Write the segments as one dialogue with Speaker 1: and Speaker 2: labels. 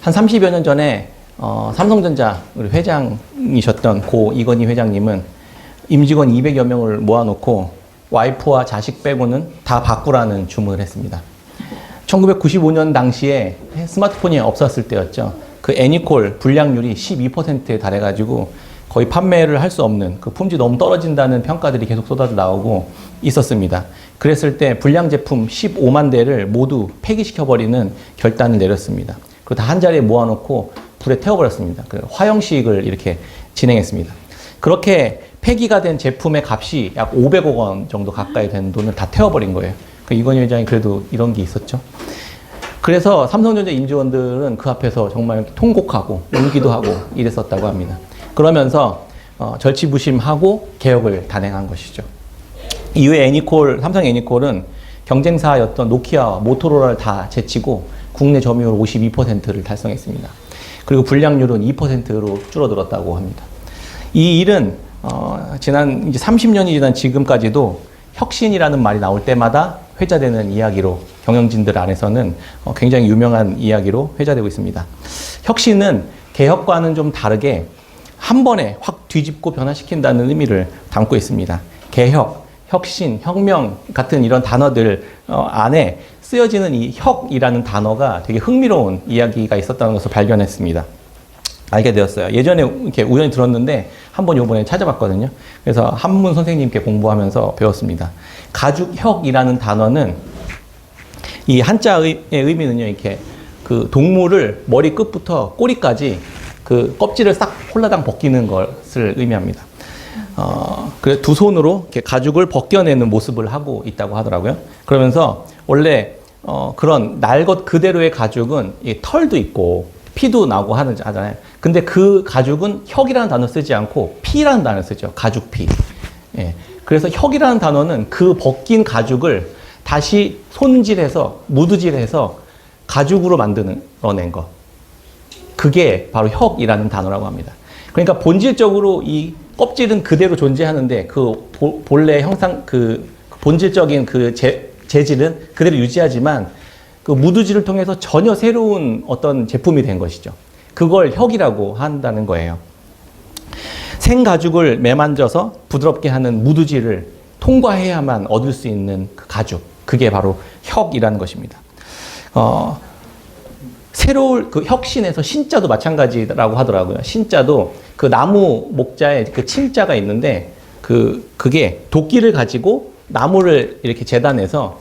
Speaker 1: 한 30여 년 전에 삼성전자 우리 회장이셨던 고 이건희 회장님은 임직원 200여 명을 모아놓고 와이프와 자식 빼고는 다 바꾸라는 주문을 했습니다. 1995년 당시에 스마트폰이 없었을 때였죠. 그 애니콜 불량률이 12%에 달해가지고 거의 판매를 할 수 없는, 그 품질이 너무 떨어진다는 평가들이 계속 쏟아져 나오고 있었습니다. 그랬을 때 불량 제품 15만 대를 모두 폐기시켜버리는 결단을 내렸습니다. 그리고 다 한 자리에 모아놓고 불에 태워버렸습니다. 그 화형식을 이렇게 진행했습니다. 그렇게 폐기가 된 제품의 값이 약 500억 원 정도 가까이 되는 돈을 다 태워버린 거예요. 그 이건희 회장이 그래도 이런 게 있었죠. 그래서 삼성전자 임직원들은 그 앞에서 정말 통곡하고 울기도 하고 이랬었다고 합니다. 그러면서 절치부심하고 개혁을 단행한 것이죠. 이후에 삼성 애니콜은 경쟁사였던 노키아와 모토로라를 다 제치고 국내 점유율 52%를 달성했습니다. 그리고 불량률은 2%로 줄어들었다고 합니다. 이 일은 지난 이제 30년이 지난 지금까지도 혁신이라는 말이 나올 때마다 회자되는 이야기로 경영진들 안에서는 굉장히 유명한 이야기로 회자되고 있습니다. 혁신은 개혁과는 좀 다르게 한 번에 확 뒤집고 변화시킨다는 의미를 담고 있습니다. 개혁, 혁신, 혁명 같은 이런 단어들 안에 쓰여지는 이 혁이라는 단어가 되게 흥미로운 이야기가 있었다는 것을 발견했습니다. 알게 되었어요. 예전에 이렇게 우연히 들었는데 한번 요번에 찾아봤거든요. 그래서 한문 선생님께 공부하면서 배웠습니다. 가죽혁이라는 단어는 이 한자의 의미는요, 이렇게 그 동물을 머리 끝부터 꼬리까지 그 껍질을 싹 홀라당 벗기는 것을 의미합니다. 그 두 손으로 이렇게 가죽을 벗겨내는 모습을 하고 있다고 하더라고요. 그러면서 원래 그런 날 것 그대로의 가죽은 털도 있고 피도 나고 하잖아요. 근데 그 가죽은 혁이라는 단어 쓰지 않고 피라는 단어를 쓰죠. 가죽피. 예. 그래서 혁이라는 단어는 그 벗긴 가죽을 다시 손질해서 무드질해서 가죽으로 만들어낸 것. 그게 바로 혁이라는 단어라고 합니다. 그러니까 본질적으로 이 껍질은 그대로 존재하는데 그 본래 형상, 그 본질적인 그 재질은 그대로 유지하지만 그 무드질을 통해서 전혀 새로운 어떤 제품이 된 것이죠. 그걸 혁이라고 한다는 거예요. 생가죽을 매만져서 부드럽게 하는 무드질을 통과해야만 얻을 수 있는 그 가죽. 그게 바로 혁이라는 것입니다. 새로운 그 혁신에서 신자도 마찬가지라고 하더라고요. 신자도 그 나무 목자에 그 침자가 있는데 그게 도끼를 가지고 나무를 이렇게 재단해서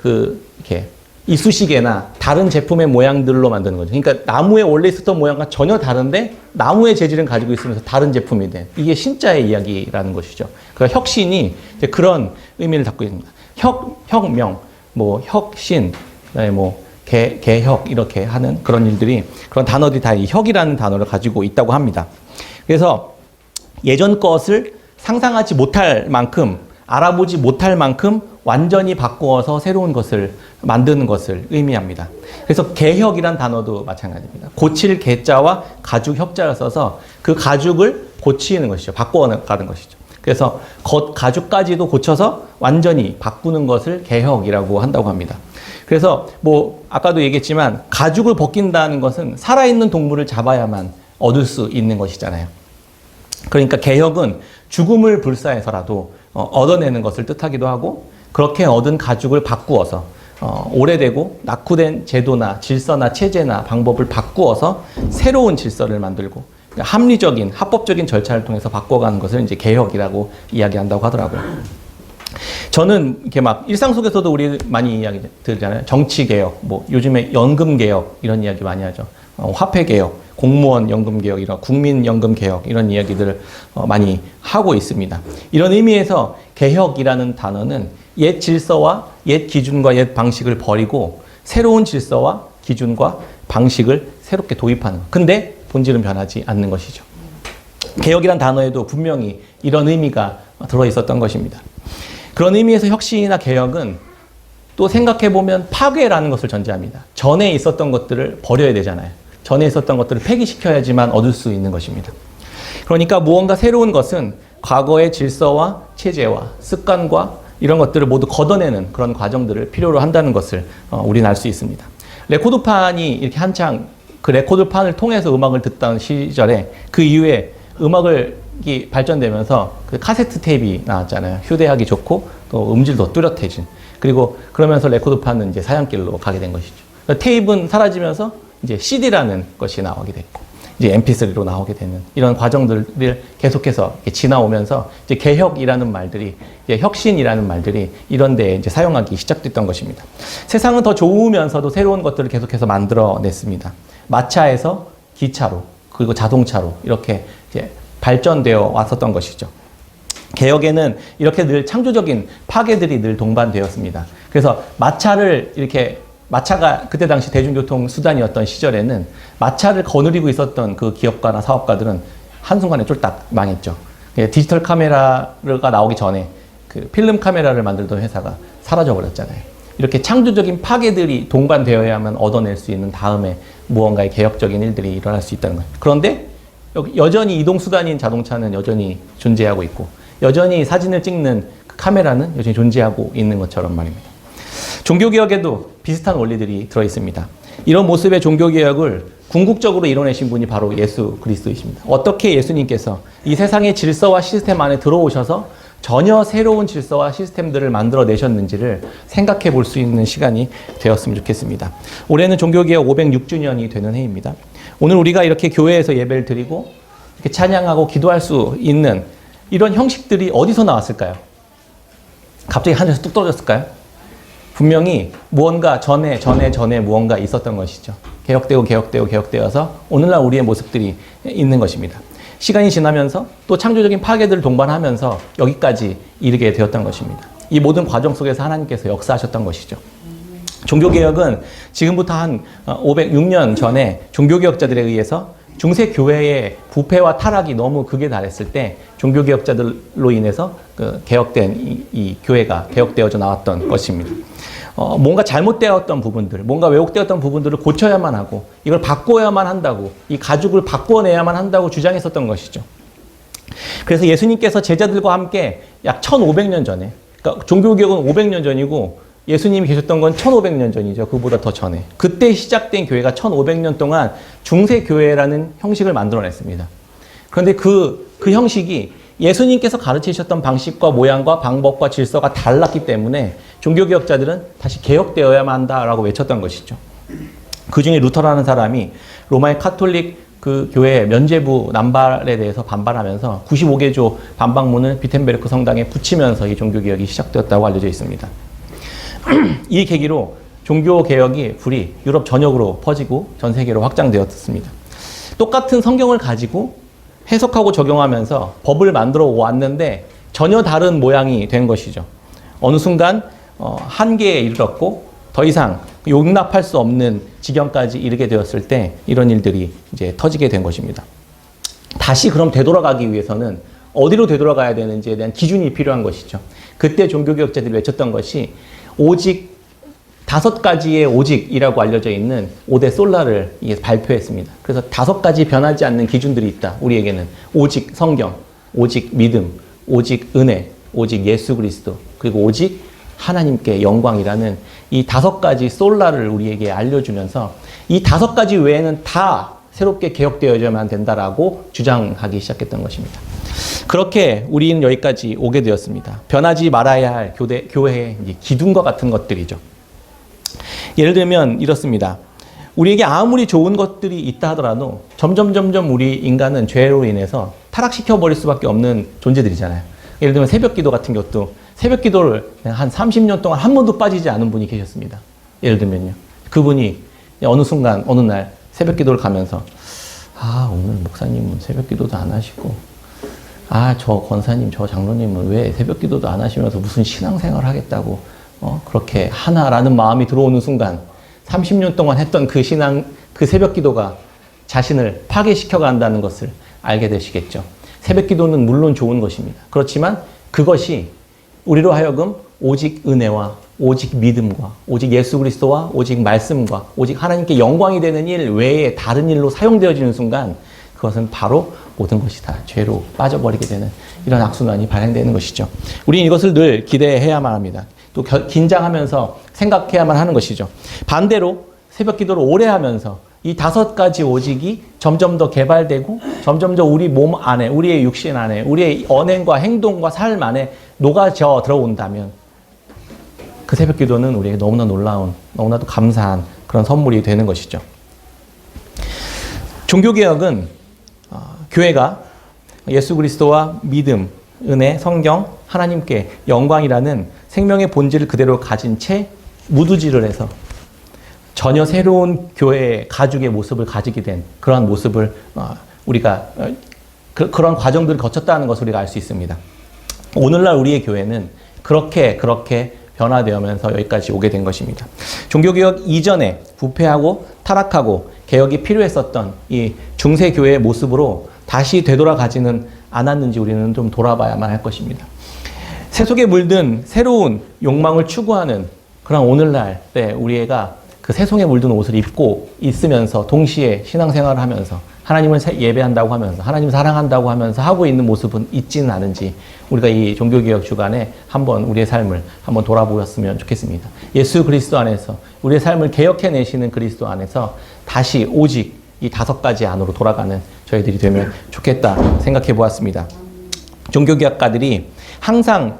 Speaker 1: 이렇게 이쑤시개나 다른 제품의 모양들로 만드는 거죠. 그러니까 나무에 원래 있었던 모양과 전혀 다른데 나무의 재질은 가지고 있으면서 다른 제품이 된, 이게 신자의 이야기라는 것이죠. 그러니까 혁신이 이제 그런 의미를 갖고 있습니다. 혁명, 뭐 혁신, 그다음에 뭐 개혁 이렇게 하는 그런 일들이, 그런 단어들이 다 이 혁이라는 단어를 가지고 있다고 합니다. 그래서 예전 것을 상상하지 못할 만큼, 알아보지 못할 만큼 완전히 바꾸어서 새로운 것을 만드는 것을 의미합니다. 그래서 개혁이란 단어도 마찬가지입니다. 고칠 개자와 가죽 혁자를 써서 그 가죽을 고치는 것이죠. 바꿔가는 것이죠. 그래서 가죽까지도 고쳐서 완전히 바꾸는 것을 개혁이라고 한다고 합니다. 그래서 뭐 아까도 얘기했지만 가죽을 벗긴다는 것은 살아있는 동물을 잡아야만 얻을 수 있는 것이잖아요. 그러니까 개혁은 죽음을 불사해서라도 얻어내는 것을 뜻하기도 하고, 그렇게 얻은 가죽을 바꾸어서 오래되고 낙후된 제도나 질서나 체제나 방법을 바꾸어서 새로운 질서를 만들고 합리적인 합법적인 절차를 통해서 바꿔가는 것을 이제 개혁이라고 이야기한다고 하더라고요. 저는 이렇게 막 일상 속에서도 우리 많이 이야기 들잖아요. 정치 개혁, 뭐 요즘에 연금 개혁 이런 이야기 많이 하죠. 화폐 개혁, 공무원 연금 개혁, 이런 국민 연금 개혁 이런 이야기들을 많이 하고 있습니다. 이런 의미에서 개혁이라는 단어는 옛 질서와 옛 기준과 옛 방식을 버리고 새로운 질서와 기준과 방식을 새롭게 도입하는, 근데 본질은 변하지 않는 것이죠. 개혁이란 단어에도 분명히 이런 의미가 들어있었던 것입니다. 그런 의미에서 혁신이나 개혁은 또 생각해보면 파괴라는 것을 전제합니다. 전에 있었던 것들을 버려야 되잖아요. 전에 있었던 것들을 폐기시켜야지만 얻을 수 있는 것입니다. 그러니까 무언가 새로운 것은 과거의 질서와 체제와 습관과 이런 것들을 모두 걷어내는 그런 과정들을 필요로 한다는 것을 우리는 알 수 있습니다. 레코드판이 이렇게 한창 그 레코드판을 통해서 음악을 듣던 시절에 그 이후에 음악이 발전되면서 그 카세트 테이프가 나왔잖아요. 휴대하기 좋고 또 음질도 뚜렷해진. 그리고 그러면서 레코드판은 이제 사양길로 가게 된 것이죠. 그러니까 테이프는 사라지면서 이제 CD라는 것이 나오게 됐고 이제 MP3로 나오게 되는 이런 과정들을 계속해서 이렇게 지나오면서 이제 개혁이라는 말들이, 이제 혁신이라는 말들이 이런 데 이제 사용하기 시작됐던 것입니다. 세상은 더 좋으면서도 새로운 것들을 계속해서 만들어냈습니다. 마차에서 기차로, 그리고 자동차로 이렇게 이제 발전되어 왔었던 것이죠. 개혁에는 이렇게 늘 창조적인 파괴들이 늘 동반되었습니다. 그래서 마차가 그때 당시 대중교통 수단이었던 시절에는 마차를 거느리고 있었던 그 기업가나 사업가들은 한순간에 쫄딱 망했죠. 디지털 카메라가 나오기 전에 그 필름 카메라를 만들던 회사가 사라져버렸잖아요. 이렇게 창조적인 파괴들이 동반되어야만 얻어낼 수 있는 다음에 무언가의 개혁적인 일들이 일어날 수 있다는 거예요. 그런데 여전히 이동수단인 자동차는 여전히 존재하고 있고 여전히 사진을 찍는 그 카메라는 여전히 존재하고 있는 것처럼 말입니다. 종교개혁에도 비슷한 원리들이 들어있습니다. 이런 모습의 종교개혁을 궁극적으로 이뤄내신 분이 바로 예수 그리스도이십니다. 어떻게 예수님께서 이 세상의 질서와 시스템 안에 들어오셔서 전혀 새로운 질서와 시스템들을 만들어내셨는지를 생각해 볼 수 있는 시간이 되었으면 좋겠습니다. 올해는 종교개혁 506주년이 되는 해입니다. 오늘 우리가 이렇게 교회에서 예배를 드리고 이렇게 찬양하고 기도할 수 있는 이런 형식들이 어디서 나왔을까요? 갑자기 하늘에서 뚝 떨어졌을까요? 분명히 무언가 전에 무언가 있었던 것이죠. 개혁되어서 오늘날 우리의 모습들이 있는 것입니다. 시간이 지나면서 또 창조적인 파괴들을 동반하면서 여기까지 이르게 되었던 것입니다. 이 모든 과정 속에서 하나님께서 역사하셨던 것이죠. 종교개혁은 지금부터 한 506년 전에 종교개혁자들에 의해서 중세 교회의 부패와 타락이 너무 극에 달했을 때 종교개혁자들로 인해서 그 개혁된 이 교회가 개혁되어져 나왔던 것입니다. 뭔가 잘못되었던 부분들, 뭔가 왜곡되었던 부분들을 고쳐야만 하고 이걸 바꿔야만 한다고, 이 가죽을 바꿔내야만 한다고 주장했었던 것이죠. 그래서 예수님께서 제자들과 함께 약 1500년 전에, 그러니까 종교개혁은 500년 전이고 예수님이 계셨던 건 1500년 전이죠. 그보다 더 전에. 그때 시작된 교회가 1500년 동안 중세교회라는 형식을 만들어냈습니다. 그런데 그 형식이 예수님께서 가르치셨던 방식과 모양과 방법과 질서가 달랐기 때문에 종교개혁자들은 다시 개혁되어야만 한다라고 외쳤던 것이죠. 그 중에 루터라는 사람이 로마의 카톨릭 그 교회의 면죄부 남발에 대해서 반발하면서 95개조 반박문을 비텐베르크 성당에 붙이면서 이 종교개혁이 시작되었다고 알려져 있습니다. 이 계기로 종교개혁이 불이 유럽 전역으로 퍼지고 전 세계로 확장되었습니다. 똑같은 성경을 가지고 해석하고 적용하면서 법을 만들어 왔는데 전혀 다른 모양이 된 것이죠. 어느 순간 한계에 이르렀고 더 이상 용납할 수 없는 지경까지 이르게 되었을 때 이런 일들이 이제 터지게 된 것입니다. 다시 그럼 되돌아가기 위해서는 어디로 되돌아가야 되는지에 대한 기준이 필요한 것이죠. 그때 종교개혁자들이 외쳤던 것이 오직 5가지의 오직이라고 알려져 있는 5대 솔라를 발표했습니다. 그래서 5가지 변하지 않는 기준들이 있다. 우리에게는 오직 성경, 오직 믿음, 오직 은혜, 오직 예수 그리스도, 그리고 오직 하나님께 영광이라는 이 5가지 솔라를 우리에게 알려주면서 이 5가지 외에는 다 새롭게 개혁되어야만 된다라고 주장하기 시작했던 것입니다. 그렇게 우리는 여기까지 오게 되었습니다. 변하지 말아야 할 교회의 기둥과 같은 것들이죠. 예를 들면 이렇습니다. 우리에게 아무리 좋은 것들이 있다 하더라도 점점 우리 인간은 죄로 인해서 타락시켜버릴 수밖에 없는 존재들이잖아요. 예를 들면 새벽 기도 같은 것도 새벽 기도를 한 30년 동안 한 번도 빠지지 않은 분이 계셨습니다. 예를 들면요. 그분이 어느 순간 어느 날 새벽 기도를 가면서 오늘 목사님은 새벽 기도도 안 하시고 저 권사님 저 장로님은 왜 새벽 기도도 안 하시면서 무슨 신앙생활 하겠다고 그렇게 하나라는 마음이 들어오는 순간 30년 동안 했던 그 신앙, 그 새벽 기도가 자신을 파괴시켜 간다는 것을 알게 되시겠죠. 새벽 기도는 물론 좋은 것입니다. 그렇지만 그것이 우리로 하여금 오직 은혜와 오직 믿음과 오직 예수 그리스도와 오직 말씀과 오직 하나님께 영광이 되는 일 외에 다른 일로 사용되어지는 순간 그것은 바로 모든 것이 다 죄로 빠져버리게 되는 이런 악순환이 발생되는 것이죠. 우리는 이것을 늘 기대해야만 합니다. 또 긴장하면서 생각해야만 하는 것이죠. 반대로 새벽 기도를 오래 하면서 이 5가지 오직이 점점 더 개발되고 점점 더 우리 몸 안에, 우리의 육신 안에, 우리의 언행과 행동과 삶 안에 녹아져 들어온다면 그 새벽 기도는 우리에게 너무나 놀라운, 너무나도 감사한 그런 선물이 되는 것이죠. 종교개혁은 교회가 예수 그리스도와 믿음, 은혜, 성경, 하나님께 영광이라는 생명의 본질을 그대로 가진 채 무두질을 해서 전혀 새로운 교회의 가죽의 모습을 가지게 된 그러한 모습을 우리가 그런 과정들을 거쳤다는 것을 우리가 알 수 있습니다. 오늘날 우리의 교회는 그렇게 변화되면서 여기까지 오게 된 것입니다. 종교개혁 이전에 부패하고 타락하고 개혁이 필요했었던 이 중세교회의 모습으로 다시 되돌아가지는 않았는지 우리는 좀 돌아봐야만 할 것입니다. 세속에 물든 새로운 욕망을 추구하는 그런 오늘날에 우리가 그 세속에 물든 옷을 입고 있으면서 동시에 신앙생활을 하면서 하나님을 예배한다고 하면서 하나님을 사랑한다고 하면서 하고 있는 모습은 있지는 않은지 우리가 이 종교개혁 주간에 한번 우리의 삶을 한번 돌아보았으면 좋겠습니다. 예수 그리스도 안에서 우리의 삶을 개혁해내시는 그리스도 안에서 다시 오직 이 5가지 안으로 돌아가는 저희들이 되면 좋겠다 생각해 보았습니다. 종교개혁가들이 항상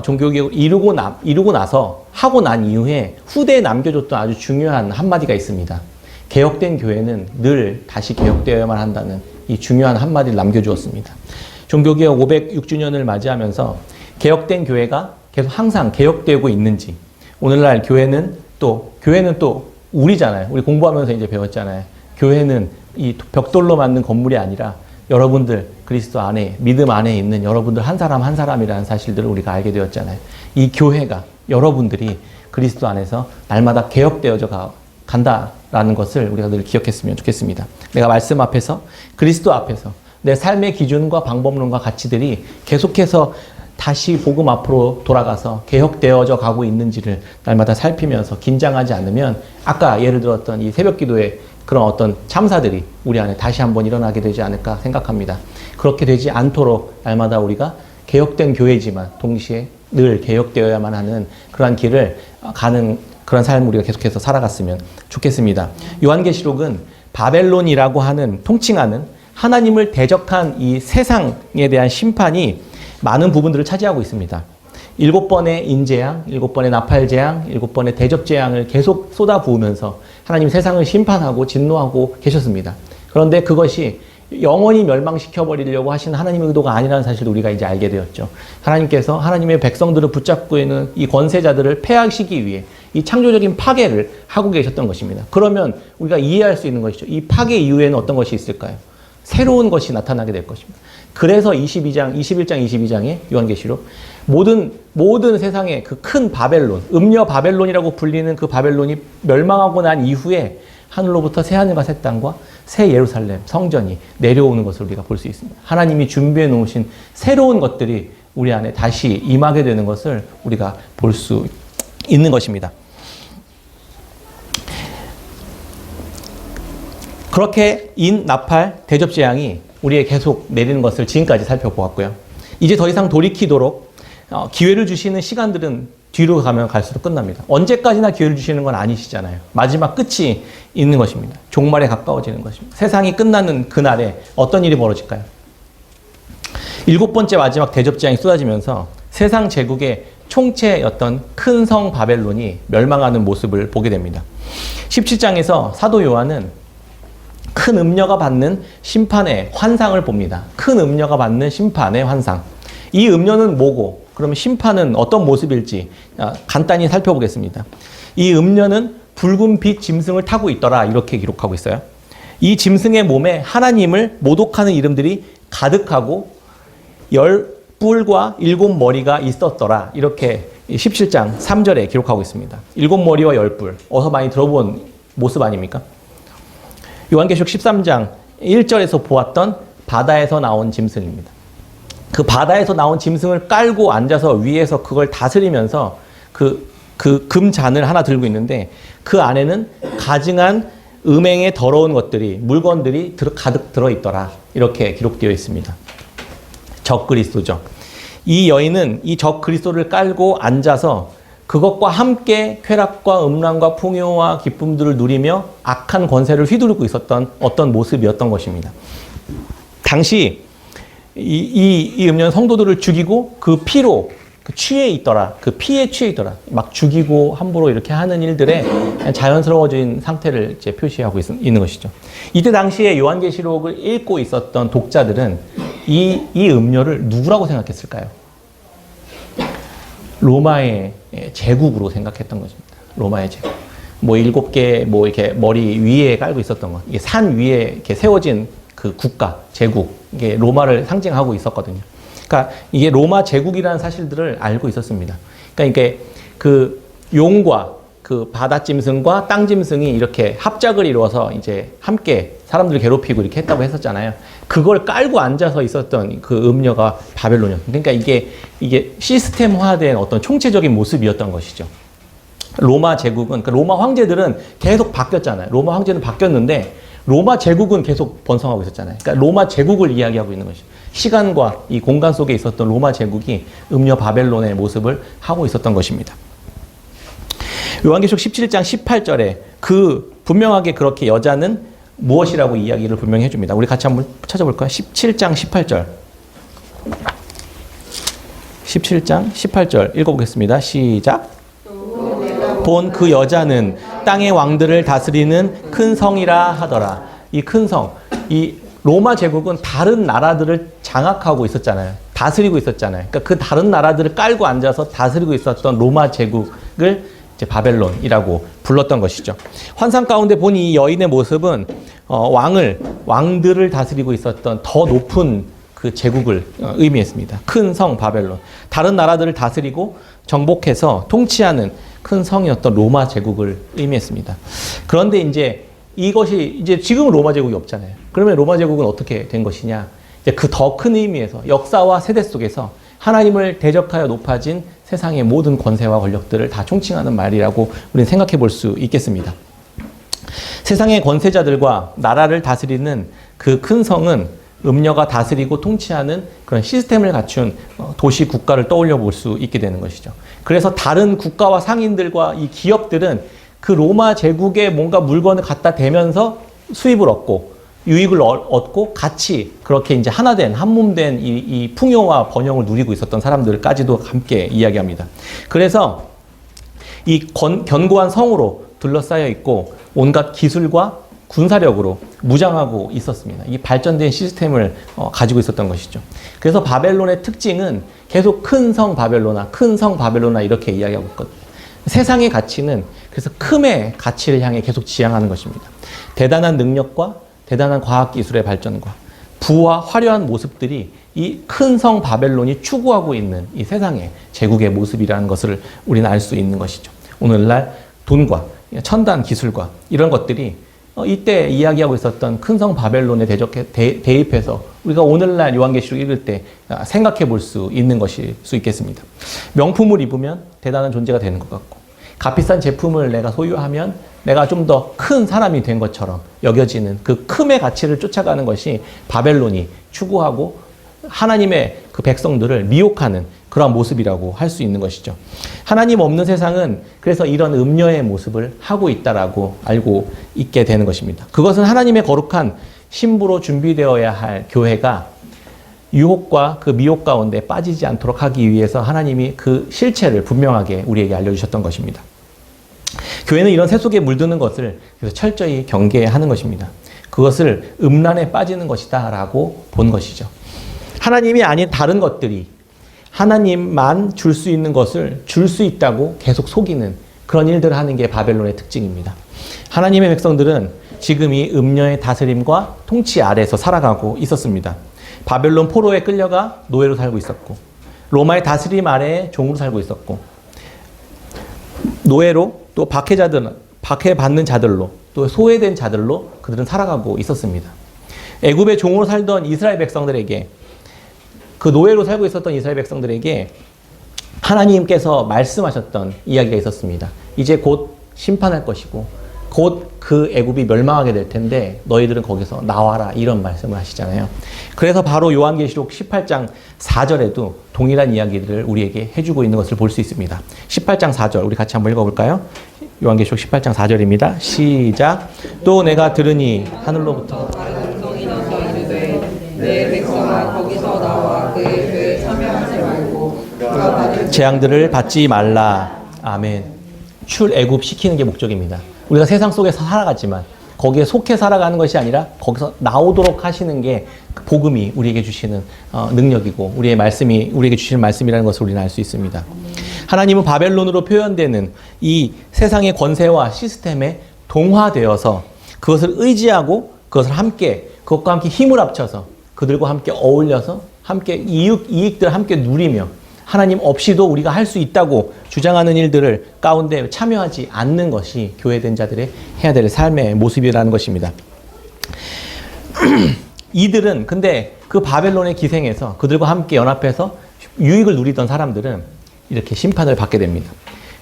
Speaker 1: 종교개혁을 이루고 나서 하고 난 이후에 후대에 남겨줬던 아주 중요한 한마디가 있습니다. 개혁된 교회는 늘 다시 개혁되어야만 한다는 이 중요한 한마디를 남겨주었습니다. 종교개혁 506주년을 맞이하면서 개혁된 교회가 계속 항상 개혁되고 있는지, 오늘날 교회는 또 우리잖아요. 우리 공부하면서 이제 배웠잖아요. 교회는 이 벽돌로 만든 건물이 아니라 여러분들 그리스도 안에, 믿음 안에 있는 여러분들 한 사람 한 사람이라는 사실들을 우리가 알게 되었잖아요. 이 교회가, 여러분들이 그리스도 안에서 날마다 개혁되어져 간다라는 것을 우리가 늘 기억했으면 좋겠습니다. 내가 말씀 앞에서, 그리스도 앞에서 내 삶의 기준과 방법론과 가치들이 계속해서 다시 복음 앞으로 돌아가서 개혁되어져 가고 있는지를 날마다 살피면서 긴장하지 않으면 아까 예를 들었던 이 새벽 기도의 그런 어떤 참사들이 우리 안에 다시 한번 일어나게 되지 않을까 생각합니다. 그렇게 되지 않도록 날마다 우리가 개혁된 교회지만 동시에 늘 개혁되어야만 하는 그러한 길을 가는 그런 삶을 우리가 계속해서 살아갔으면 좋겠습니다. 요한계시록은 바벨론이라고 하는 통칭하는 하나님을 대적한 이 세상에 대한 심판이 많은 부분들을 차지하고 있습니다. 7번의 인재앙, 7번의 나팔재앙, 7번의 대접재앙을 계속 쏟아부으면서 하나님 세상을 심판하고 진노하고 계셨습니다. 그런데 그것이 영원히 멸망시켜버리려고 하시는 하나님의 의도가 아니라는 사실을 우리가 이제 알게 되었죠. 하나님께서 하나님의 백성들을 붙잡고 있는 이 권세자들을 폐하시기 위해 이 창조적인 파괴를 하고 계셨던 것입니다. 그러면 우리가 이해할 수 있는 것이죠. 이 파괴 이후에는 어떤 것이 있을까요? 새로운 것이 나타나게 될 것입니다. 그래서 21장, 22장의 요한계시록 모든 세상의 그 큰 바벨론, 음녀 바벨론이라고 불리는 그 바벨론이 멸망하고 난 이후에 하늘로부터 새 하늘과 새 땅과 새 예루살렘, 성전이 내려오는 것을 우리가 볼 수 있습니다. 하나님이 준비해 놓으신 새로운 것들이 우리 안에 다시 임하게 되는 것을 우리가 볼 수 있는 것입니다. 그렇게 나팔, 대접재앙이 우리에 계속 내리는 것을 지금까지 살펴보았고요. 이제 더 이상 돌이키도록 기회를 주시는 시간들은 뒤로 가면 갈수록 끝납니다. 언제까지나 기회를 주시는 건 아니시잖아요. 마지막 끝이 있는 것입니다. 종말에 가까워지는 것입니다. 세상이 끝나는 그날에 어떤 일이 벌어질까요? 7번째 마지막 대접재앙이 쏟아지면서 세상 제국의 총체였던 큰 성 바벨론이 멸망하는 모습을 보게 됩니다. 17장에서 사도 요한은 큰 음녀가 받는 심판의 환상을 봅니다. 큰 음녀가 받는 심판의 환상. 이 음녀는 뭐고, 그러면 심판은 어떤 모습일지 간단히 살펴보겠습니다. 이 음녀는 붉은 빛 짐승을 타고 있더라, 이렇게 기록하고 있어요. 이 짐승의 몸에 하나님을 모독하는 이름들이 가득하고 10뿔과 7머리가 있었더라, 이렇게 17장 3절에 기록하고 있습니다. 7머리와 10뿔, 어서 많이 들어본 모습 아닙니까? 요한계시록 13장 1절에서 보았던 바다에서 나온 짐승입니다. 그 바다에서 나온 짐승을 깔고 앉아서 위에서 그걸 다스리면서 그 금잔을 하나 들고 있는데 그 안에는 가증한 음행의 더러운 것들이, 물건들이 가득 들어있더라, 이렇게 기록되어 있습니다. 적 그리스도죠. 이 여인은 이 적 그리스도를 깔고 앉아서 그것과 함께 쾌락과 음란과 풍요와 기쁨들을 누리며 악한 권세를 휘두르고 있었던 어떤 모습이었던 것입니다. 당시 이 음녀는 성도들을 죽이고 그 피로 취해 있더라. 그 피에 취해 있더라. 막 죽이고 함부로 이렇게 하는 일들에 자연스러워진 상태를 이제 표시하고 있는 것이죠. 이때 당시에 요한계시록을 읽고 있었던 독자들은 이 음녀를 누구라고 생각했을까요? 로마의 제국으로 생각했던 것입니다. 로마의 제국. 뭐 7개 뭐 이렇게 머리 위에 깔고 있었던 것. 이게 산 위에 이렇게 세워진 그 국가, 제국. 이게 로마를 상징하고 있었거든요. 그러니까 이게 로마 제국이라는 사실들을 알고 있었습니다. 그러니까 이게 그 용과 그 바다짐승과 땅짐승이 이렇게 합작을 이루어서 이제 함께 사람들을 괴롭히고 이렇게 했다고 했었잖아요. 그걸 깔고 앉아서 있었던 그 음녀가 바벨론이었습니다. 그러니까 이게 시스템화된 어떤 총체적인 모습이었던 것이죠. 로마 제국은, 그러니까 로마 황제들은 계속 바뀌었잖아요. 로마 황제는 바뀌었는데 로마 제국은 계속 번성하고 있었잖아요. 그러니까 로마 제국을 이야기하고 있는 것이죠. 시간과 이 공간 속에 있었던 로마 제국이 음녀 바벨론의 모습을 하고 있었던 것입니다. 요한계시록 17장 18절에 분명하게 그렇게 여자는 무엇이라고 이야기를 분명히 해줍니다. 우리 같이 한번 찾아볼까요? 17장 18절. 17장 18절 읽어보겠습니다. 시작. 본 그 여자는 땅의 왕들을 다스리는 큰 성이라 하더라. 이 큰 성, 이 로마 제국은 다른 나라들을 장악하고 있었잖아요. 다스리고 있었잖아요. 그러니까 그 다른 나라들을 깔고 앉아서 다스리고 있었던 로마 제국을 이제 바벨론이라고 불렀던 것이죠. 환상 가운데 본 이 여인의 모습은 왕들을 다스리고 있었던 더 높은 그 제국을 의미했습니다. 큰 성 바벨론. 다른 나라들을 다스리고 정복해서 통치하는 큰 성이었던 로마 제국을 의미했습니다. 그런데 이제 지금은 로마 제국이 없잖아요. 그러면 로마 제국은 어떻게 된 것이냐? 이제 그 더 큰 의미에서 역사와 세대 속에서 하나님을 대적하여 높아진 세상의 모든 권세와 권력들을 다 총칭하는 말이라고 우리는 생각해 볼 수 있겠습니다. 세상의 권세자들과 나라를 다스리는 그 큰 성은 음녀가 다스리고 통치하는 그런 시스템을 갖춘 도시 국가를 떠올려 볼 수 있게 되는 것이죠. 그래서 다른 국가와 상인들과 이 기업들은 그 로마 제국에 뭔가 물건을 갖다 대면서 수입을 얻고 유익을 얻고 같이 그렇게 이제 하나된 한몸된 이 풍요와 번영을 누리고 있었던 사람들까지도 함께 이야기합니다. 그래서 이 견고한 성으로 둘러싸여 있고 온갖 기술과 군사력으로 무장하고 있었습니다. 이 발전된 시스템을 가지고 있었던 것이죠. 그래서 바벨론의 특징은 계속 큰 성 바벨로나 이렇게 이야기하고 있거든요. 세상의 가치는 그래서 큼의 가치를 향해 계속 지향하는 것입니다. 대단한 능력과 대단한 과학기술의 발전과 부와 화려한 모습들이 이 큰 성 바벨론이 추구하고 있는 이 세상의 제국의 모습이라는 것을 우리는 알 수 있는 것이죠. 오늘날 돈과 첨단 기술과 이런 것들이 이때 이야기하고 있었던 큰 성 바벨론에 대입해서 우리가 오늘날 요한계시록 읽을 때 생각해 볼 수 있는 것일 수 있겠습니다. 명품을 입으면 대단한 존재가 되는 것 같고, 값비싼 제품을 내가 소유하면 내가 좀 더 큰 사람이 된 것처럼 여겨지는 그 큼의 가치를 쫓아가는 것이 바벨론이 추구하고 하나님의 그 백성들을 미혹하는 그런 모습이라고 할 수 있는 것이죠. 하나님 없는 세상은 그래서 이런 음녀의 모습을 하고 있다라고 알고 있게 되는 것입니다. 그것은 하나님의 거룩한 신부로 준비되어야 할 교회가 유혹과 그 미혹 가운데 빠지지 않도록 하기 위해서 하나님이 그 실체를 분명하게 우리에게 알려주셨던 것입니다. 교회는 이런 새 속에 물드는 것을 그래서 철저히 경계하는 것입니다. 그것을 음란에 빠지는 것이다 라고 본 것이죠. 하나님이 아닌 다른 것들이 하나님만 줄 수 있는 것을 줄 수 있다고 계속 속이는 그런 일들을 하는 게 바벨론의 특징입니다. 하나님의 백성들은 지금 이 음녀의 다스림과 통치 아래에서 살아가고 있었습니다. 바벨론 포로에 끌려가 노예로 살고 있었고, 로마의 다스림 아래에 종으로 살고 있었고, 노예로 또 박해받는 자들로 또 소외된 자들로 그들은 살아가고 있었습니다. 애굽의 종으로 살던 이스라엘 백성들에게, 그 노예로 살고 있었던 이스라엘 백성들에게 하나님께서 말씀하셨던 이야기가 있었습니다. 이제 곧 심판할 것이고 곧 그 애굽이 멸망하게 될 텐데 너희들은 거기서 나와라 이런 말씀을 하시잖아요. 그래서 바로 요한계시록 18장 4절에도 동일한 이야기들을 우리에게 해주고 있는 것을 볼 수 있습니다. 18장 4절 우리 같이 한번 읽어볼까요? 요한계시록 18장 4절입니다. 시작. 또 내가 들으니 하늘로부터
Speaker 2: 내 백성아 거기서 나와 그의 죄에 참여하지 말고 그가 받을
Speaker 1: 재앙들을 받지 말라. 아멘. 출애굽 시키는 게 목적입니다. 우리가 세상 속에서 살아가지만 거기에 속해 살아가는 것이 아니라 거기서 나오도록 하시는 게 복음이 우리에게 주시는 능력이고 우리에게 주시는 말씀이라는 것을 우리는 알 수 있습니다. 하나님은 바벨론으로 표현되는 이 세상의 권세와 시스템에 동화되어서 그것을 의지하고 그것과 함께 힘을 합쳐서 그들과 함께 어울려서 함께 이익들을 함께 누리며 하나님 없이도 우리가 할 수 있다고 주장하는 일들을 가운데 참여하지 않는 것이 교회된 자들의 해야 될 삶의 모습이라는 것입니다. 이들은 근데 그 바벨론의 기생에서 그들과 함께 연합해서 유익을 누리던 사람들은 이렇게 심판을 받게 됩니다.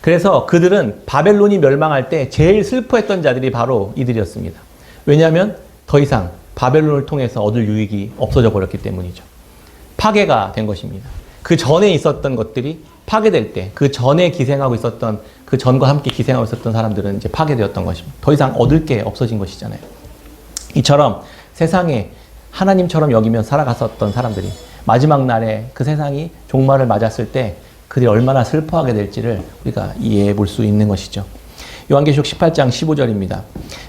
Speaker 1: 그래서 그들은 바벨론이 멸망할 때 제일 슬퍼했던 자들이 바로 이들이었습니다. 왜냐하면 더 이상 바벨론을 통해서 얻을 유익이 없어져 버렸기 때문이죠. 파괴가 된 것입니다. 그 전에 있었던 것들이 파괴될 때, 그 전에 기생하고 있었던, 그 전과 함께 기생하고 있었던 사람들은 이제 파괴되었던 것입니다. 더 이상 얻을 게 없어진 것이잖아요. 이처럼 세상에 하나님처럼 여기며 살아갔었던 사람들이 마지막 날에 그 세상이 종말을 맞았을 때 그들이 얼마나 슬퍼하게 될지를 우리가 이해해 볼 수 있는 것이죠. 요한계시록 18장 15절입니다.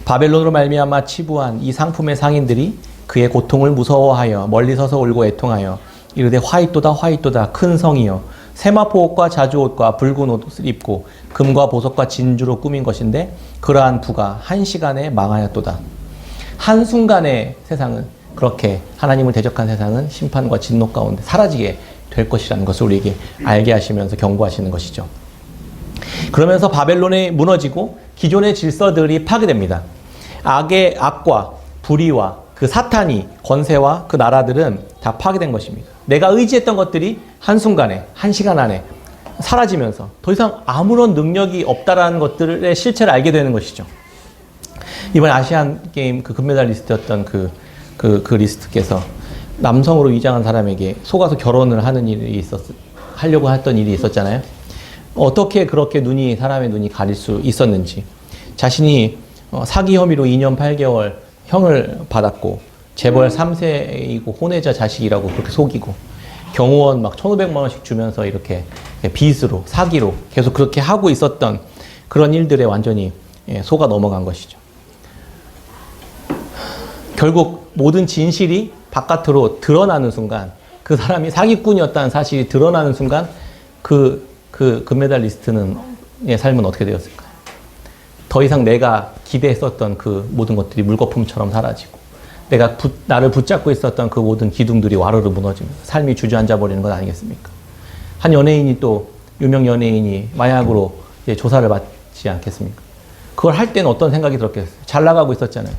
Speaker 1: 바벨론으로 말미암아 치부한 이 상품의 상인들이 그의 고통을 무서워하여 멀리 서서 울고 애통하여 이르되 화이토다 화이토다 큰 성이여 세마포 옷과 자주옷과 붉은 옷을 입고 금과 보석과 진주로 꾸민 것인데 그러한 부가 한 시간에 망하였도다. 한순간에 세상은 그렇게 하나님을 대적한 세상은 심판과 진노 가운데 사라지게 될 것이라는 것을 우리에게 알게 하시면서 경고하시는 것이죠. 그러면서 바벨론이 무너지고 기존의 질서들이 파괴됩니다. 악과 불의와 그 사탄이 권세와 그 나라들은 다 파괴된 것입니다. 내가 의지했던 것들이 한순간에 한 시간 안에 사라지면서 더 이상 아무런 능력이 없다라는 것들의 실체를 알게 되는 것이죠. 이번 아시안 게임 그 금메달리스트였던 그 리스트께서 남성으로 위장한 사람에게 속아서 결혼을 하려고 했던 일이 있었잖아요. 어떻게 그렇게 사람의 눈이 가릴 수 있었는지, 자신이 사기 혐의로 2년 8개월 형을 받았고 재벌 3세이고 혼외자 자식이라고 그렇게 속이고 경호원 막 1,500만 원씩 주면서 이렇게 빚으로 사기로 계속 그렇게 하고 있었던 그런 일들에 완전히 속아 넘어간 것이죠. 결국 모든 진실이 바깥으로 드러나는 순간, 그 사람이 사기꾼이었다는 사실이 드러나는 순간 그 금메달리스트는 삶은 어떻게 되었을까요? 더 이상 내가 기대했었던 그 모든 것들이 물거품처럼 사라지고 나를 붙잡고 있었던 그 모든 기둥들이 와르르 무너지면서 삶이 주저앉아 버리는 것 아니겠습니까? 한 연예인이 또 유명 연예인이 마약으로 조사를 받지 않겠습니까? 그걸 할 때는 어떤 생각이 들었겠어요? 잘 나가고 있었잖아요.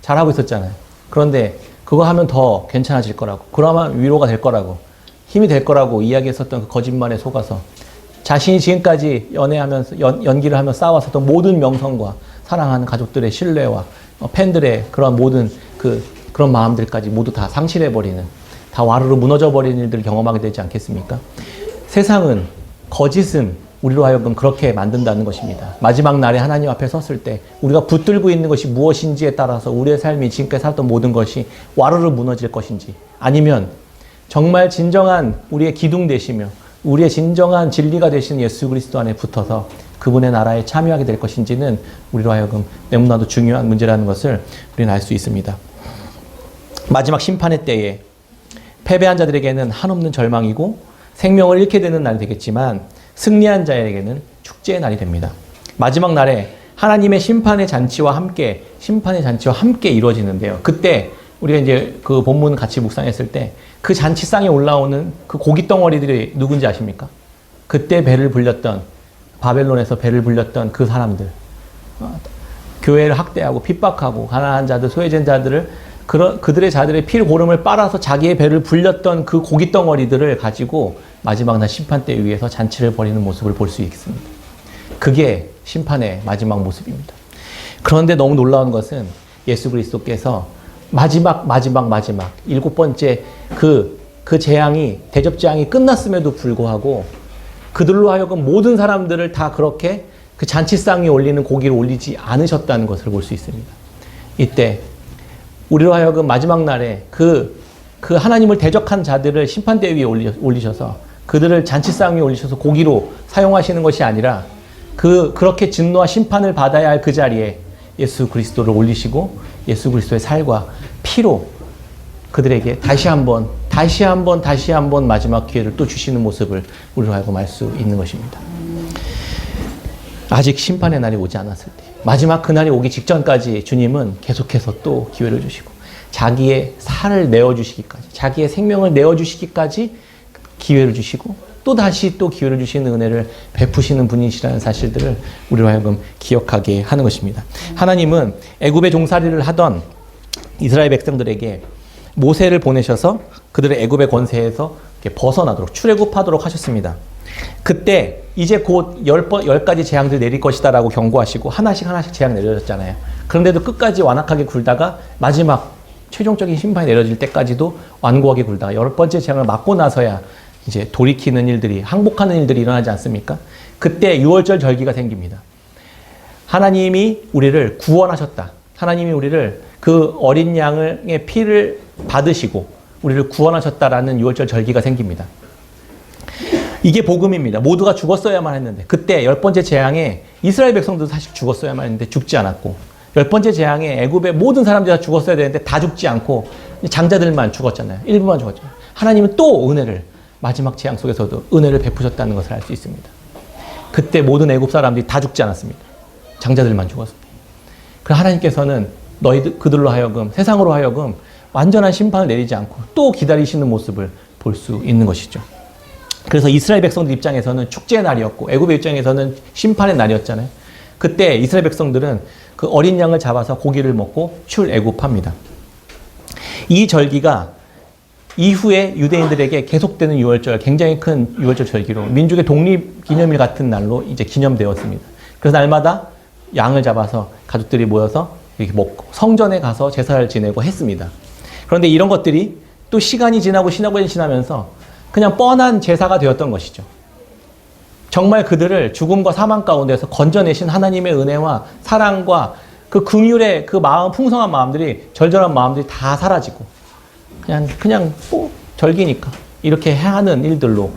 Speaker 1: 잘하고 있었잖아요. 그런데 그거 하면 더 괜찮아질 거라고, 그러면 위로가 될 거라고, 힘이 될 거라고 이야기했었던 그 거짓말에 속아서 자신이 지금까지 연기를 하며 쌓아왔었던 모든 명성과 사랑하는 가족들의 신뢰와 팬들의 그런 모든 그런 마음들까지 모두 다 상실해버리는, 다 와르르 무너져버리는 일들을 경험하게 되지 않겠습니까? 세상은, 거짓은 우리로 하여금 그렇게 만든다는 것입니다. 마지막 날에 하나님 앞에 섰을 때 우리가 붙들고 있는 것이 무엇인지에 따라서 우리의 삶이 지금까지 살았던 모든 것이 와르르 무너질 것인지, 아니면 정말 진정한 우리의 기둥 되시며 우리의 진정한 진리가 되신 예수 그리스도 안에 붙어서 그분의 나라에 참여하게 될 것인지는 우리로 하여금 너무나도 중요한 문제라는 것을 우리는 알 수 있습니다. 마지막 심판의 때에 패배한 자들에게는 한없는 절망이고 생명을 잃게 되는 날이 되겠지만 승리한 자에게는 축제의 날이 됩니다. 마지막 날에 하나님의 심판의 잔치와 함께 이루어지는데요. 그때 우리가 이제 그 본문 같이 묵상했을 때 그 잔치상에 올라오는 그 고기 덩어리들이 누군지 아십니까? 그때 바벨론에서 배를 불렸던 그 사람들, 교회를 학대하고 핍박하고 가난한 자들, 소외된 자들을 그들의 자들의 피고름을 빨아서 자기의 배를 불렸던 그 고기 덩어리들을 가지고 마지막 날 심판대 위에서 잔치를 벌이는 모습을 볼 수 있습니다. 그게 심판의 마지막 모습입니다. 그런데 너무 놀라운 것은 예수 그리스도께서 마지막 7번째 그 재앙이, 대접 재앙이 끝났음에도 불구하고 그들로 하여금 모든 사람들을 다 그렇게 그 잔치상 위에 올리는 고기를 올리지 않으셨다는 것을 볼 수 있습니다. 이때 우리로 하여금 마지막 날에 그 하나님을 대적한 자들을 심판대 위에 올리셔서 그들을 잔치상 위에 올리셔서 고기로 사용하시는 것이 아니라 그렇게 진노와 심판을 받아야 할 그 자리에 예수 그리스도를 올리시고 예수 그리스도의 살과 피로 그들에게 다시 한번 마지막 기회를 또 주시는 모습을 우리로 하여금 알 수 있는 것입니다. 아직 심판의 날이 오지 않았을 때, 마지막 그날이 오기 직전까지 주님은 계속해서 또 기회를 주시고 자기의 살을 내어주시기까지, 자기의 생명을 내어주시기까지 기회를 주시고 또 다시 또 기회를 주시는 은혜를 베푸시는 분이시라는 사실들을 우리로 하여금 기억하게 하는 것입니다. 하나님은 애굽의 종살이를 하던 이스라엘 백성들에게 모세를 보내셔서 그들의 애굽의 권세에서 벗어나도록 출애굽하도록 하셨습니다. 그때 이제 곧 10가지 재앙들 내릴 것이다 라고 경고하시고 하나씩 재앙 내려졌잖아요. 그런데도 끝까지 완악하게 굴다가 마지막 최종적인 심판이 내려질 때까지도 완고하게 굴다가 10번째 재앙을 맞고 나서야 이제 돌이키는 일들이, 항복하는 일들이 일어나지 않습니까? 그때 유월절 절기가 생깁니다. 하나님이 우리를 구원하셨다. 하나님이 우리를 그 어린 양의 피를 받으시고 우리를 구원하셨다라는 유월절 절기가 생깁니다. 이게 복음입니다. 모두가 죽었어야만 했는데 그때 10번째 재앙에 이스라엘 백성들도 사실 죽었어야만 했는데 죽지 않았고 10번째 재앙에 애굽의 모든 사람들이 다 죽었어야 되는데 다 죽지 않고 장자들만 죽었잖아요. 일부만 죽었잖아요. 하나님은 또 은혜를 마지막 재앙 속에서도 은혜를 베푸셨다는 것을 알 수 있습니다. 그때 모든 애굽 사람들이 다 죽지 않았습니다. 장자들만 죽었습니다. 그래서 하나님께서는 그들로 하여금, 세상으로 하여금 완전한 심판을 내리지 않고 또 기다리시는 모습을 볼 수 있는 것이죠. 그래서 이스라엘 백성들 입장에서는 축제의 날이었고 애굽의 입장에서는 심판의 날이었잖아요. 그때 이스라엘 백성들은 그 어린 양을 잡아서 고기를 먹고 출애굽합니다. 이 절기가 이후에 유대인들에게 계속되는 유월절, 굉장히 큰 유월절 절기로 민족의 독립기념일 같은 날로 이제 기념되었습니다. 그래서 날마다 양을 잡아서 가족들이 모여서 이렇게 먹고 성전에 가서 제사를 지내고 했습니다. 그런데 이런 것들이 또 시간이 지나고 지나면서 그냥 뻔한 제사가 되었던 것이죠. 정말 그들을 죽음과 사망 가운데서 건져내신 하나님의 은혜와 사랑과 그 긍휼의 그 마음, 풍성한 마음들이, 절절한 마음들이 다 사라지고 그냥 뭐 절기니까 이렇게 하는 일들로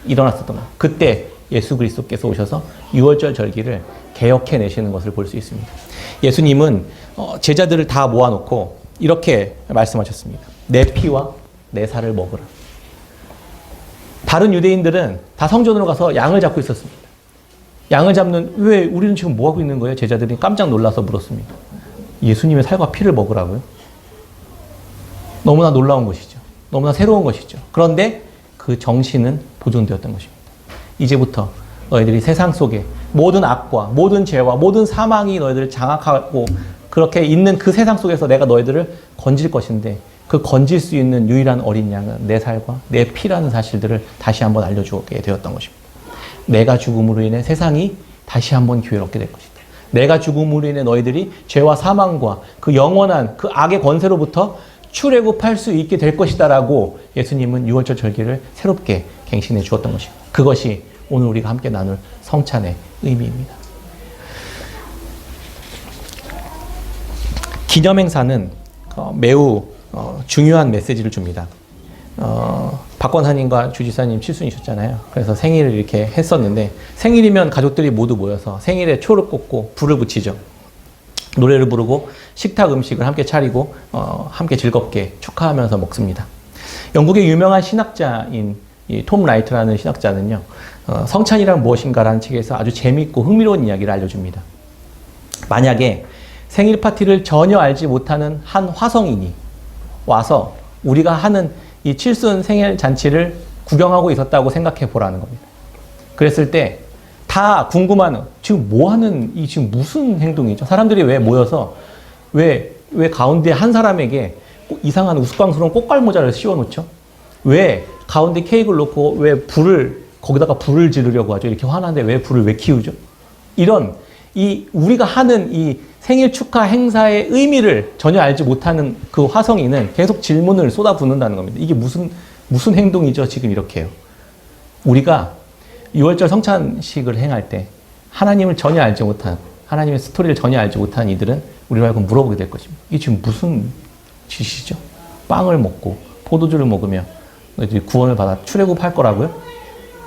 Speaker 1: 일어났었던 거예요. 그때 예수 그리스도께서 오셔서 유월절 절기를 개혁해내시는 것을 볼 수 있습니다. 예수님은 제자들을 다 모아놓고 이렇게 말씀하셨습니다. 내 피와 내 살을 먹으라. 다른 유대인들은 다 성전으로 가서 양을 잡고 있었습니다. 양을 잡는, 왜 우리는 지금 뭐 하고 있는 거예요? 제자들이 깜짝 놀라서 물었습니다. 예수님의 살과 피를 먹으라고요? 너무나 놀라운 것이죠. 너무나 새로운 것이죠. 그런데 그 정신은 보존되었던 것입니다. 이제부터 너희들이 세상 속에 모든 악과 모든 죄와 모든 사망이 너희들을 장악하고 그렇게 있는 그 세상 속에서 내가 너희들을 건질 것인데 그 건질 수 있는 유일한 어린 양은 내 살과 내 피라는 사실들을 다시 한번 알려주게 되었던 것입니다. 내가 죽음으로 인해 세상이 다시 한번 기회를 얻게 될 것이다. 내가 죽음으로 인해 너희들이 죄와 사망과 그 영원한 그 악의 권세로부터 출애굽할 수 있게 될 것이다 라고 예수님은 유월절 절기를 새롭게 갱신해 주었던 것입니다. 그것이 오늘 우리가 함께 나눌 성찬의 의미입니다. 기념행사는 매우 중요한 메시지를 줍니다. 박 권사님과 주지사님 칠순이셨잖아요. 그래서 생일을 이렇게 했었는데 생일이면 가족들이 모두 모여서 생일에 초를 꽂고 불을 붙이죠. 노래를 부르고 식탁 음식을 함께 차리고 함께 즐겁게 축하하면서 먹습니다. 영국의 유명한 신학자인 이 톰 라이트라는 신학자는요, 성찬이란 무엇인가라는 책에서 아주 재미있고 흥미로운 이야기를 알려줍니다. 만약에 생일 파티를 전혀 알지 못하는 한 화성인이 와서 우리가 하는 이 칠순 생일 잔치를 구경하고 있었다고 생각해 보라는 겁니다. 그랬을 때 다 궁금한, 지금 뭐 하는, 이 지금 무슨 행동이죠? 사람들이 왜 모여서 왜 가운데 한 사람에게 이상한 우스꽝스러운 꽃갈모자를 씌워놓죠? 왜 가운데 케이크를 놓고 왜 거기다가 불을 지르려고 하죠? 이렇게 화나는데 왜 불을 왜 키우죠? 이런 이 우리가 하는 이 생일 축하 행사의 의미를 전혀 알지 못하는 그 화성인은 계속 질문을 쏟아붓는다는 겁니다. 이게 무슨 행동이죠? 지금 이렇게요. 우리가 6월절 성찬식을 행할 때 하나님을 전혀 알지 못한, 하나님의 스토리를 전혀 알지 못한 이들은 우리로 하여금 물어보게 될 것입니다. 이게 지금 무슨 짓이죠? 빵을 먹고 포도주를 먹으며 구원을 받아 출애굽할 거라고요?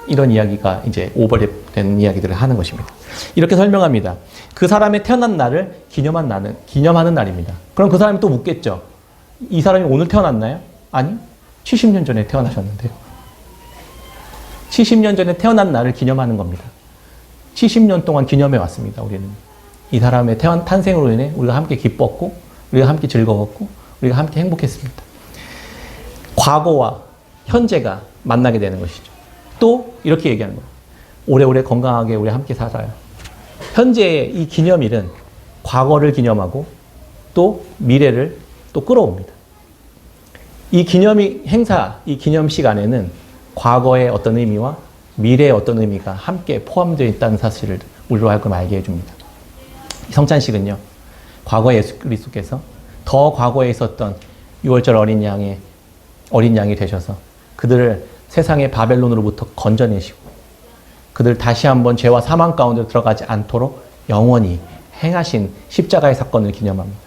Speaker 1: 이런 이야기가 이제 오버랩된 이야기들을 하는 것입니다. 이렇게 설명합니다. 그 사람의 태어난 날을 기념하는 날입니다. 그럼 그 사람이 또 묻겠죠. 이 사람이 오늘 태어났나요? 아니, 70년 전에 태어나셨는데요. 70년 전에 태어난 날을 기념하는 겁니다. 70년 동안 기념해 왔습니다. 우리는 이 사람의 탄생으로 인해 우리가 함께 기뻤고, 우리가 함께 즐거웠고, 우리가 함께 행복했습니다. 과거와 현재가 만나게 되는 것이죠. 또 이렇게 얘기하는 거예요. 오래오래 건강하게 우리 함께 살아요. 현재의 이 기념일은 과거를 기념하고 또 미래를 또 끌어옵니다. 이 행사, 이 기념식 안에는 과거의 어떤 의미와 미래의 어떤 의미가 함께 포함되어 있다는 사실을 우리로 하여금 알게 해줍니다. 이 성찬식은요, 과거의 예수 그리스도께서 더 과거에 있었던 6월절 어린 양이 되셔서 그들을 세상의 바벨론으로부터 건져내시고 그들 다시 한번 죄와 사망 가운데 들어가지 않도록 영원히 행하신 십자가의 사건을 기념합니다.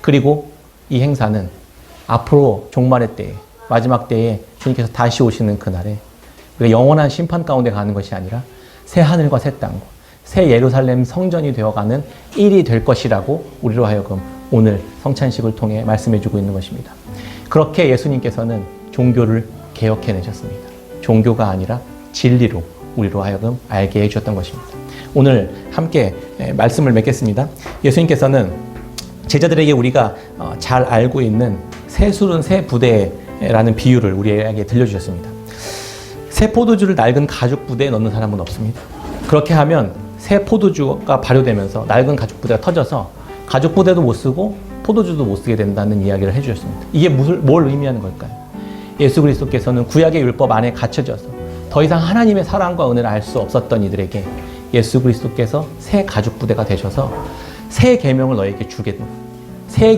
Speaker 1: 그리고 이 행사는 앞으로 종말의 때에, 마지막 때에 주님께서 다시 오시는 그날에 우리가 영원한 심판 가운데 가는 것이 아니라 새 하늘과 새 땅과 새 예루살렘 성전이 되어가는 일이 될 것이라고 우리로 하여금 오늘 성찬식을 통해 말씀해주고 있는 것입니다. 그렇게 예수님께서는 종교를 개혁해내셨습니다. 종교가 아니라 진리로 우리로 하여금 알게 해주셨던 것입니다. 오늘 함께 말씀을 맺겠습니다. 예수님께서는 제자들에게 우리가 잘 알고 있는 새 술은 새 부대라는 비유를 우리에게 들려주셨습니다. 새 포도주를 낡은 가죽 부대에 넣는 사람은 없습니다. 그렇게 하면 새 포도주가 발효되면서 낡은 가죽 부대가 터져서 가죽 부대도 못 쓰고 포도주도 못 쓰게 된다는 이야기를 해주셨습니다. 이게 뭘 의미하는 걸까요? 예수 그리스도께서는 구약의 율법 안에 갇혀져서 더 이상 하나님의 사랑과 은혜를 알 수 없었던 이들에게 예수 그리스도께서 새 가죽 부대가 되셔서 새 계명을 너에게 주겠다. 새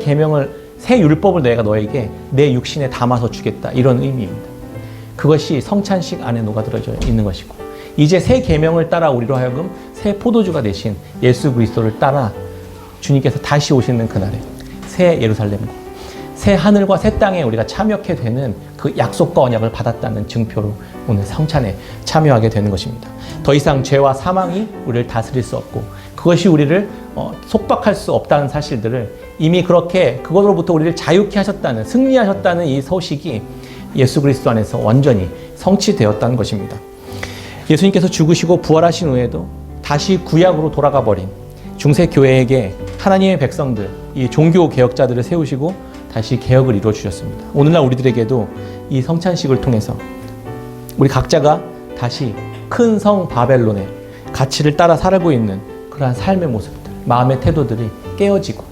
Speaker 1: 율법을 내가 너에게 내 육신에 담아서 주겠다. 이런 의미입니다. 그것이 성찬식 안에 녹아들어져 있는 것이고, 이제 새 계명을 따라 우리로 하여금 새 포도주가 되신 예수 그리스도를 따라 주님께서 다시 오시는 그날에 새 예루살렘과 새 하늘과 새 땅에 우리가 참여하게 되는 그 약속과 언약을 받았다는 증표로 오늘 성찬에 참여하게 되는 것입니다. 더 이상 죄와 사망이 우리를 다스릴 수 없고 그것이 우리를 속박할 수 없다는 사실들을 이미 그렇게 그것으로부터 우리를 자유케 하셨다는, 승리하셨다는 이 소식이 예수 그리스도 안에서 완전히 성취되었다는 것입니다. 예수님께서 죽으시고 부활하신 후에도 다시 구약으로 돌아가 버린 중세 교회에게 하나님의 백성들, 이 종교 개혁자들을 세우시고 다시 개혁을 이루어 주셨습니다. 오늘날 우리들에게도 이 성찬식을 통해서 우리 각자가 다시 큰 성 바벨론의 가치를 따라 살고 있는 그러한 삶의 모습들, 마음의 태도들이 깨어지고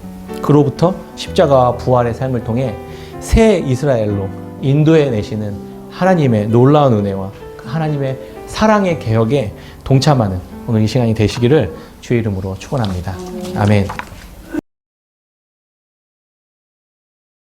Speaker 1: 그로부터 십자가와 부활의 삶을 통해 새 이스라엘로 인도해 내시는 하나님의 놀라운 은혜와 하나님의 사랑의 개혁에 동참하는 오늘 이 시간이 되시기를 주의 이름으로 축원합니다. 아멘.